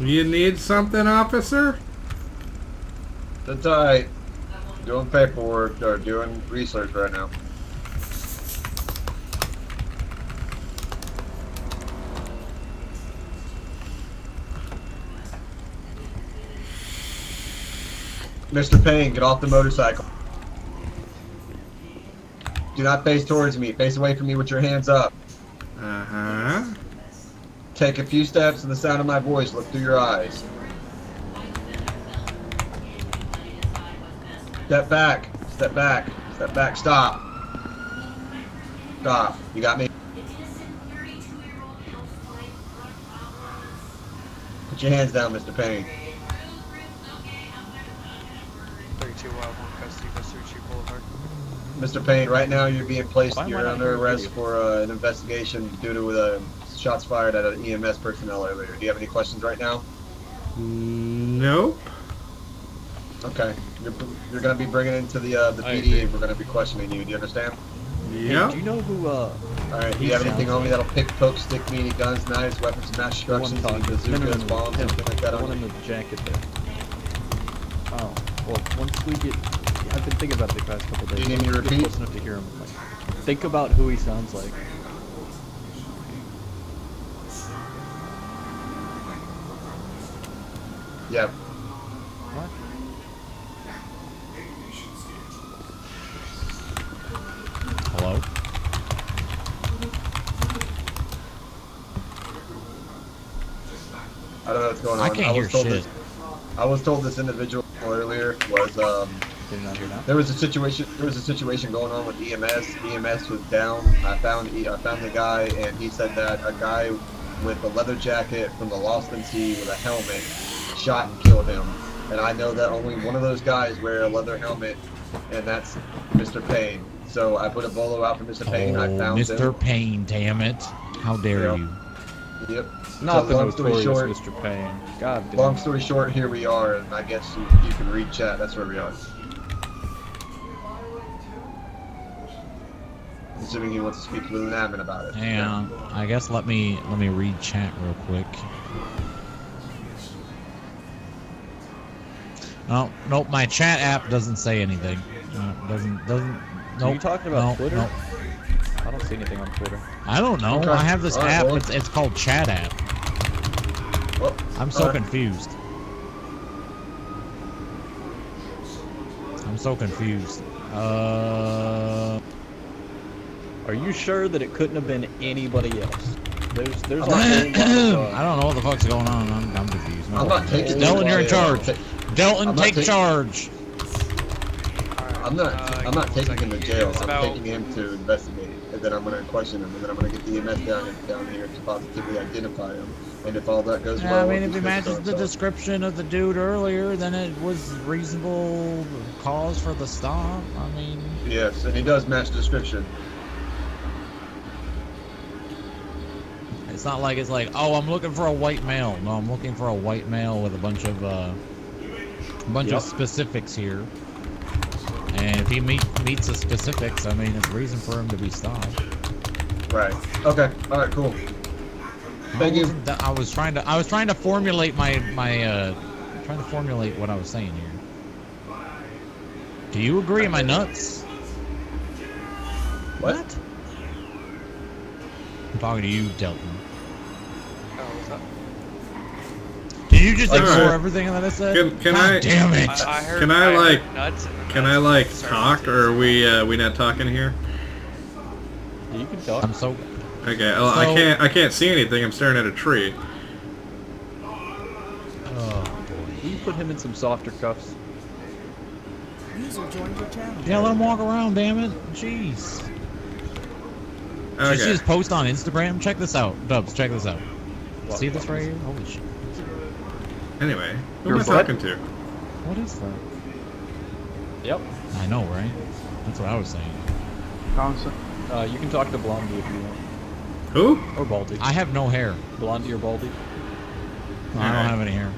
You need something, officer? That's alright. Doing paperwork or doing research right now. Mr. Payne, get off the motorcycle. Do not face towards me. Face away from me with your hands up. Uh-huh. Take a few steps to the sound of my voice. Look through your eyes. Step back. Step back. Step back. Stop. Stop. You got me? Put your hands down, Mr. Payne. 32 Wild One Custody, Vespucci Boulevard. Mr. Payne, right now you're being placed, you're under arrest for an investigation due to shots fired at an EMS personnel earlier. Do you have any questions right now? Nope. Okay. You're going to be bringing into the PD and we're going to be questioning you. Do you understand? Yeah. Hey, do you know who, Alright, do you have anything on me that'll pick, poke, stick me, any guns, knives, weapons of mass destruction, any bazookas, bombs, anything like that on one you? in the jacket there. Oh, well, once we get... I've been thinking about it the past couple days. Do you need me to Get repeat? close enough to hear him. Like, think about who he sounds like. Yeah. What? Hello? I don't know what's going on. I can't hear shit. I was told this individual earlier was Did you not hear that? there was a situation going on with EMS. EMS was down. I found the guy, and he said that a guy with a leather jacket from the Lost in Sea with a helmet shot and killed him. And I know that only one of those guys wear a leather helmet, and that's Mr. Payne. So I put a bolo out for Mr. Payne. I found him. Mr. Payne, damn it. How dare Yep. you? Yep. Not So the long story notorious short, Mr. Payne. God damn. long story short, here we are, and I guess you can read chat. That's where we are. Assuming he wants to speak with an admin about it. Hang on. I guess let me read chat real quick. Oh, nope, my chat app doesn't say anything. Doesn't Are you nope. talking about nope, Twitter? nope. I don't see anything on Twitter. I don't know. Okay. I have this All right, app. well. It's called Chat App. Well, I'm so all right. confused. I'm so confused. Are you sure that it couldn't have been anybody else? There's a whole I lot of, don't know what the fuck's going on. I'm confused. I'm not taking Delton, you're in I'm charge. not Delton, I'm not take taking- charge. I'm not taking him to jail. It's I'm about- taking him to investigate, and then I'm going to question him, and then I'm going to get the EMS down here to positively identify him. And if all that goes Yeah, well, I mean, if he's he gonna matches throw the himself. description of the dude earlier, then it was reasonable cause for the stop. I mean, Yes, and he does match the description. it's not like it's like, oh, I'm looking for a white male. No, I'm looking for a white male with a bunch of specifics here. And if he meets the specifics, I mean, it's reason for him to be stopped. Right. Okay. All right. Cool. Thank you. I was trying to formulate trying to formulate what I was saying here. Do you agree? Am I nuts? What? I'm talking to you, Delton. Oh, what's up? Did you just ignore Alright. everything that I said? Can God I- damn it! I heard, Can I, like- heard nuts and Can I nuts like and talk, started or are we not talking here? You can talk. I'm so. Okay. Well, I So- can't see anything. I'm staring at a tree. Oh boy. Can you put him in some softer cuffs? User joined your channel. Yeah, let him walk around. Damn it! Jeez. Did you see Okay. his post on Instagram? Check this out, Dubs. Check this out. What? See this right here? Holy shit! Anyway, who Your am I butt? talking to? What is that? Yep. I know, right? That's what I was saying. You can talk to Blondie if you want. Who? Or Baldy. I have no hair. Blondie or Baldy. No, I Alright. don't have any hair.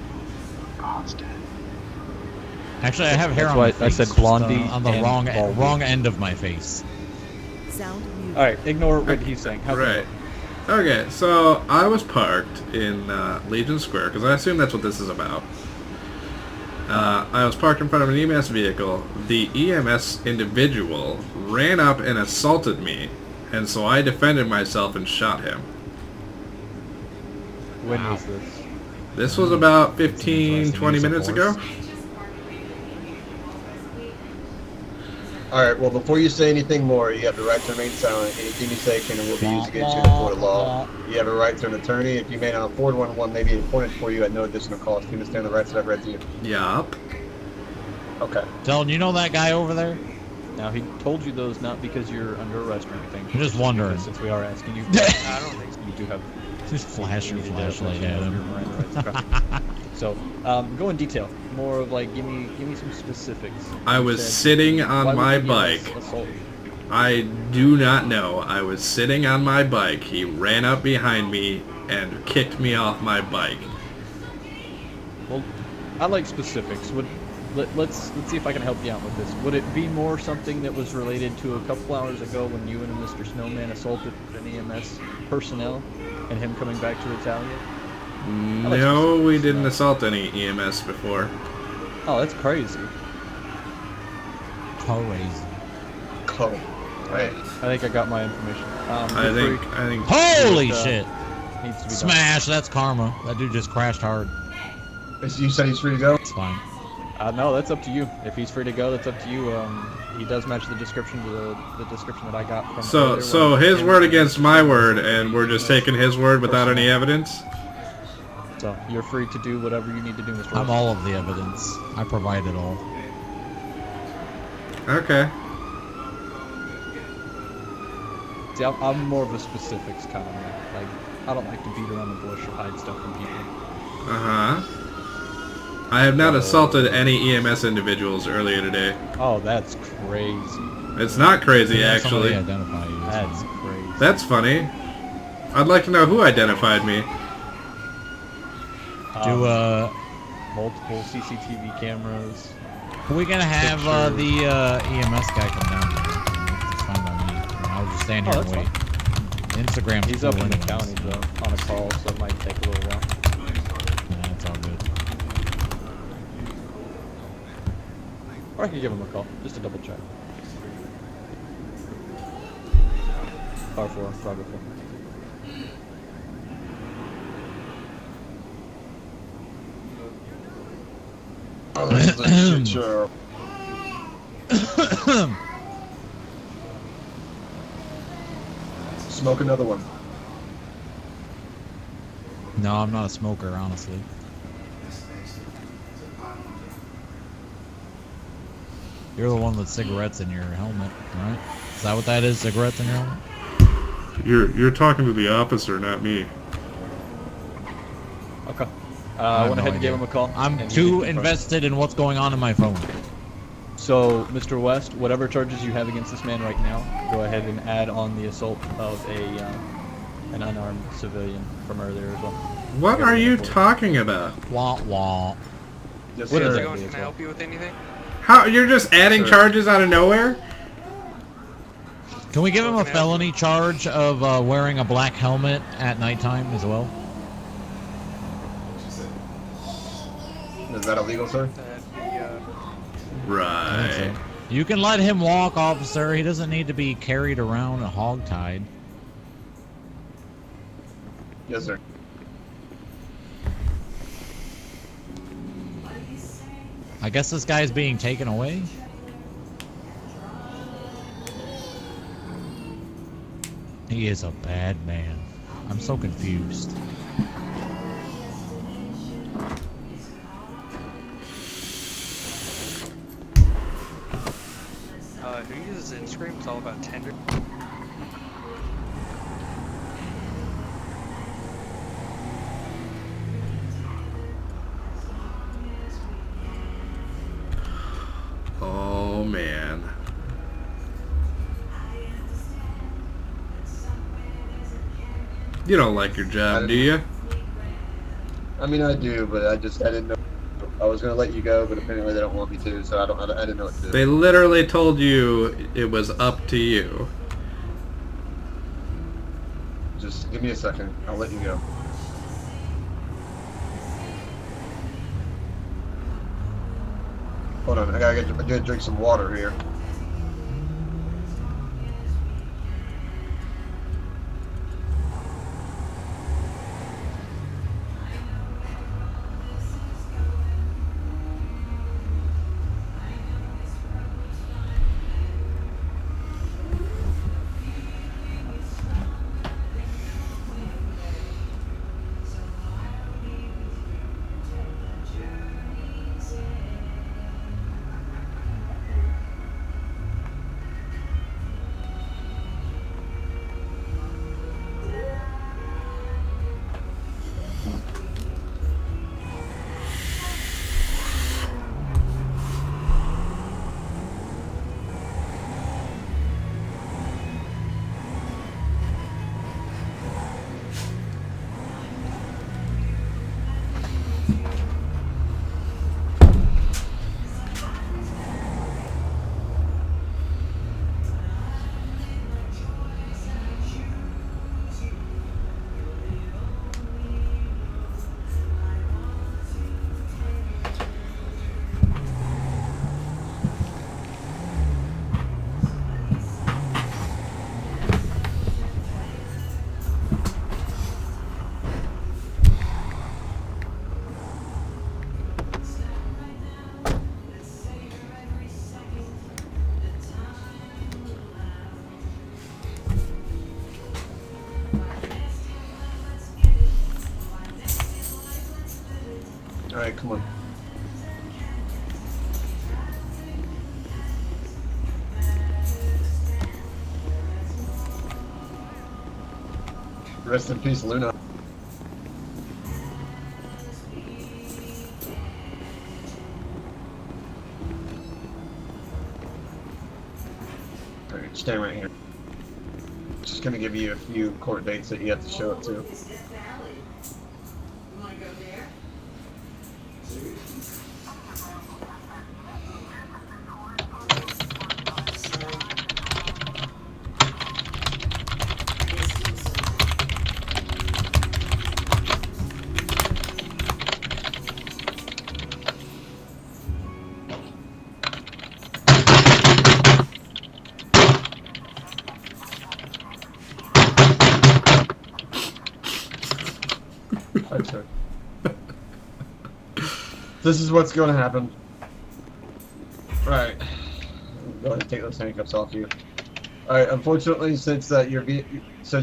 Actually, I have hair That's on why my I face. said just, Blondie on the and wrong Baldy. end of my face. Sound muted. Alright, ignore what he's saying. How can I Right. help? Okay, so I was parked in Legion Square, because I assume that's what this is about. I was parked in front of an EMS vehicle. The EMS individual ran up and assaulted me, and so I defended myself and shot him. When was this? This was about That's an 15, interesting 20 use of minutes force. ago. Alright, well, before you say anything more, you have the right to remain silent. Anything you say can and will be used against you in a court of law. You have a right to an attorney. If you may not afford one may be appointed for you at no additional cost. You understand the rights that I've read to you? Yup. Okay. Dylan, you know that guy over there? Now, he told you those not because you're under arrest or anything. I'm just wondering. Since we are asking you, I don't think so. you do have. Just flash your you do have flashlight your at him. Miranda rights. Okay. So, go in detail. More of like, give me some specifics. I You was said, sitting why on would my the EMS bike. assault you? I do not know. I was sitting on my bike. He ran up behind me and kicked me off my bike. Well, I like specifics. Let's see if I can help you out with this. Would it be more something that was related to a couple hours ago when you and Mr. Snowman assaulted an EMS personnel and him coming back to retaliate? No, we didn't assault any EMS before. Oh, that's crazy. Crazy. Cool. Right. I think I got my information. I feel think. free. I think. Holy It, shit! Needs to be done. Smash! That's karma. That dude just crashed hard. You said he's free to go? It's fine. No, that's up to you. If he's free to go, that's up to you. He does match the description to the description that I got from. So, earlier when his him word and against Mr. my Snowman word, was- and we're just taking his word without any evidence. So you're free to do whatever you need to do, Mr. I'm West. all of the evidence. I provide it all. Okay. See, I'm more of a specifics kind of man. Like, I don't like to beat around the bush or hide stuff from people. Uh-huh. I have not assaulted any EMS individuals earlier today. Oh, that's crazy. It's not crazy, Yeah, somebody actually. identify you. That's crazy. That's funny. I'd like to know who identified me. Do multiple CCTV cameras. are we gonna have Pictures. the EMS guy come down here? It's fine by me. I'll just stand here Oh, and that's wait. Instagram's He's full up in the anyways, county so- though, on a call, so it might take a little while. Yeah, it's all good. Or I can give him a call, just to double check. R4, Bravo 4. Oh, this is a shit show. Smoke another one. No, I'm not a smoker, honestly. You're the one with cigarettes in your helmet, right? Is that what that is? Cigarettes in your helmet? You're talking to the officer, not me. Okay. I I have went no ahead and gave idea. him a call. I'm and he did too confirm. invested in what's going on in my phone. So, Mr. West, whatever charges you have against this man right now, go ahead and add on the assault of an unarmed civilian from earlier as well. What are you talking about? Wah wah. Yes, What is How's sir. it going? Can I well? help you with anything? How you're just adding Sir. charges out of nowhere? Can we give him a Okay. felony charge of wearing a black helmet at nighttime as well? Is that illegal, sir? That'd be, I think Right. so. You can let him walk, officer. He doesn't need to be carried around and hogtied. Yes, sir. I guess this guy's being taken away? He is a bad man. I'm so confused. who uses Instagram? It's all about Tinder. Oh man. You don't like your job, do you? I mean, I do, but I didn't know. I was gonna let you go, but apparently they don't want me to, so I didn't know what to do. They literally told you it was up to you. Just give me a second. I'll let you go. Hold on, I gotta drink some water here. Alright, come on. Rest in peace, Luna. Alright, stay right here. Just gonna give you a few court dates that you have to show up to. This is what's going to happen. Right. Go ahead and take those handcuffs off you. Alright, unfortunately, since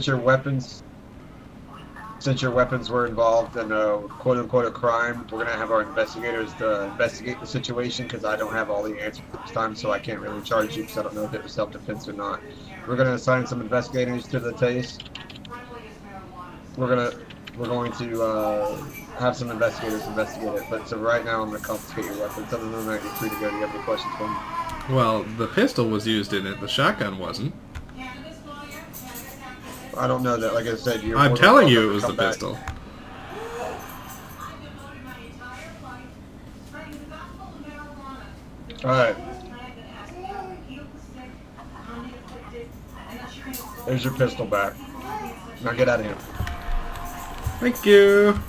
your weapons were involved in a quote-unquote a crime, we're gonna have our investigators investigate the situation because I don't have all the answers this time, so I can't really charge you because I don't know if it was self-defense or not. We're gonna assign some investigators to the case. We're going to have some investigators investigate it, but so right now I'm gonna confiscate your weapons. Other than that, you're free to go. Do you have any questions for me? Well, the pistol was used in it. The shotgun wasn't. I don't know that. Like I said, you're. I'm telling you, it was the pistol. All right. There's your pistol back. Now get out of here. Thank you.